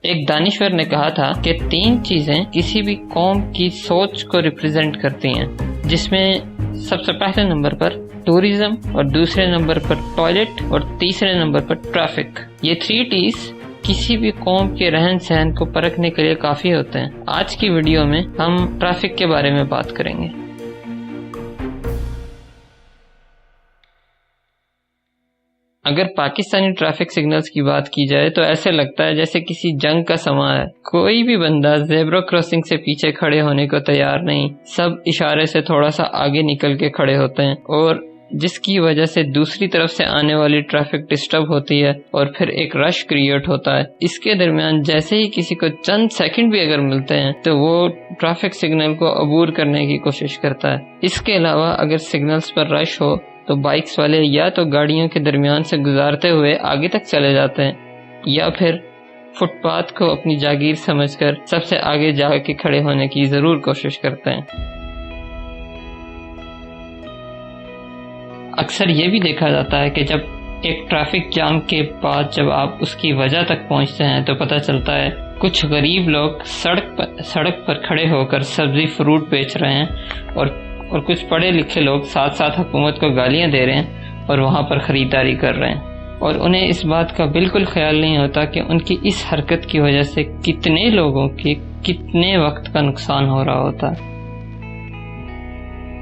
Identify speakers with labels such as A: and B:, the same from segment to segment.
A: ایک دانشور نے کہا تھا کہ 3 چیزیں کسی بھی قوم کی سوچ کو ریپرزینٹ کرتی ہیں، جس میں سب سے پہلے نمبر پر ٹورزم، اور دوسرے نمبر پر ٹوائلٹ، اور تیسرے نمبر پر ٹریفک۔ یہ 3 T's کسی بھی قوم کے رہن سہن کو پرکھنے کے لیے کافی ہوتے ہیں۔ آج کی ویڈیو میں ہم ٹریفک کے بارے میں بات کریں گے۔ اگر پاکستانی ٹریفک سگنلز کی بات کی جائے تو ایسے لگتا ہے جیسے کسی جنگ کا سماں ہے۔ کوئی بھی بندہ زیبرا کراسنگ سے پیچھے کھڑے ہونے کو تیار نہیں، سب اشارے سے تھوڑا سا آگے نکل کے کھڑے ہوتے ہیں، اور جس کی وجہ سے دوسری طرف سے آنے والی ٹریفک ڈسٹرب ہوتی ہے اور پھر ایک رش کریٹ ہوتا ہے۔ اس کے درمیان جیسے ہی کسی کو چند سیکنڈ بھی اگر ملتے ہیں تو وہ ٹریفک سگنل کو عبور کرنے کی کوشش کرتا ہے۔ اس کے علاوہ اگر سگنلز پر رش ہو تو بائکس والے یا تو گاڑیوں کے درمیان سے گزارتے ہوئے آگے تک چلے جاتے ہیں، یا پھر فٹ پاتھ کو اپنی جاگیر سمجھ کر سب سے آگے جا کے کھڑے ہونے کی ضرور کوشش کرتے ہیں۔ اکثر یہ بھی دیکھا جاتا ہے کہ جب ایک ٹریفک جام کے بعد جب آپ اس کی وجہ تک پہنچتے ہیں تو پتہ چلتا ہے کچھ غریب لوگ سڑک پر کھڑے ہو کر سبزی فروٹ بیچ رہے ہیں، اور کچھ پڑھے لکھے لوگ ساتھ ساتھ حکومت کو گالیاں دے رہے ہیں اور وہاں پر خریداری کر رہے ہیں، اور انہیں اس بات کا بالکل خیال نہیں ہوتا کہ ان کی اس حرکت کی وجہ سے کتنے لوگوں کے کتنے وقت کا نقصان ہو رہا ہوتا ہے۔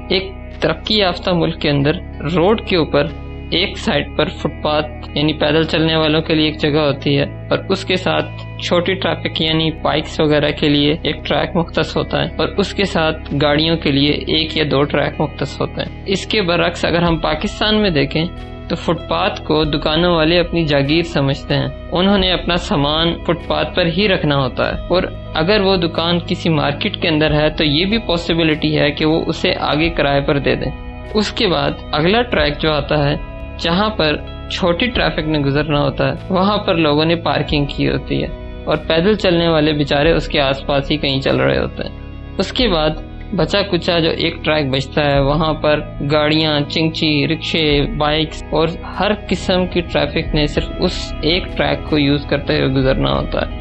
A: ایک ترقی یافتہ ملک کے اندر روڈ کے اوپر ایک سائڈ پر فٹ پاتھ یعنی پیدل چلنے والوں کے لیے ایک جگہ ہوتی ہے، اور اس کے ساتھ چھوٹی ٹریفک یعنی بائکس وغیرہ کے لیے ایک ٹریک مختص ہوتا ہے، اور اس کے ساتھ گاڑیوں کے لیے 1 یا 2 ٹریک مختص ہوتے ہیں۔ اس کے برعکس اگر ہم پاکستان میں دیکھیں تو فٹ پاتھ کو دکانوں والے اپنی جاگیر سمجھتے ہیں، انہوں نے اپنا سامان فٹ پاتھ پر ہی رکھنا ہوتا ہے، اور اگر وہ دکان کسی مارکیٹ کے اندر ہے تو یہ بھی پاسبلٹی ہے کہ وہ اسے آگے کرائے پر دے دیں۔ اس کے بعد اگلا ٹریک جو آتا ہے جہاں پر چھوٹی ٹریفک نے گزرنا ہوتا ہے، وہاں پر لوگوں نے پارکنگ کی ہوتی ہے، اور پیدل چلنے والے بیچارے اس کے آس پاس ہی کہیں چل رہے ہوتے ہیں۔ اس کے بعد بچا کچا جو ایک ٹریک بچتا ہے وہاں پر گاڑیاں، چنگچی، رکشے، بائکس اور ہر قسم کی ٹریفک نے صرف اس ایک ٹریک کو یوز کرتے ہوئے گزرنا ہوتا ہے،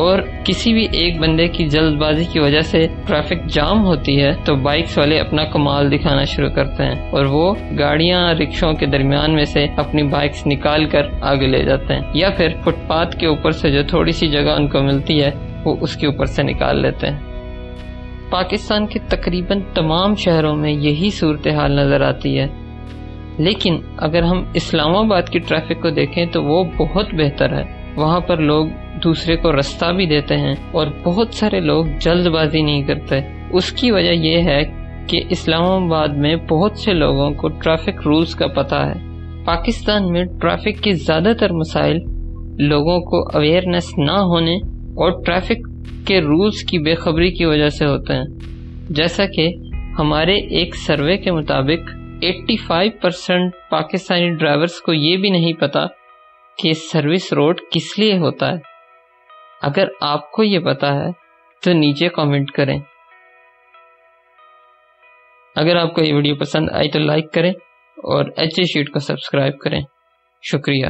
A: اور کسی بھی ایک بندے کی جلد بازی کی وجہ سے ٹریفک جام ہوتی ہے تو بائکس والے اپنا کمال دکھانا شروع کرتے ہیں، اور وہ گاڑیاں رکشوں کے درمیان میں سے اپنی بائکس نکال کر آگے لے جاتے ہیں، یا پھر فٹ پاتھ کے اوپر سے جو تھوڑی سی جگہ ان کو ملتی ہے وہ اس کے اوپر سے نکال لیتے ہیں۔ پاکستان کے تقریباً تمام شہروں میں یہی صورتحال نظر آتی ہے، لیکن اگر ہم اسلام آباد کی ٹریفک کو دیکھیں تو وہ بہت بہتر ہے۔ وہاں پر لوگ دوسرے کو رستہ بھی دیتے ہیں، اور بہت سارے لوگ جلد بازی نہیں کرتے۔ اس کی وجہ یہ ہے کہ اسلام آباد میں بہت سے لوگوں کو ٹریفک رولز کا پتہ ہے۔ پاکستان میں ٹریفک کے زیادہ تر مسائل لوگوں کو اویئرنیس نہ ہونے اور ٹریفک کے رولز کی بے خبری کی وجہ سے ہوتے ہیں۔ جیسا کہ ہمارے ایک سروے کے مطابق 85% پاکستانی ڈرائیورز کو یہ بھی نہیں پتا کہ سروس روڈ کس لیے ہوتا ہے۔ اگر آپ کو یہ پتا ہے تو نیچے کامنٹ کریں۔ اگر آپ کو یہ ویڈیو پسند آئی تو لائک کریں اور ایچ اے شیٹ کو سبسکرائب کریں۔ شکریہ۔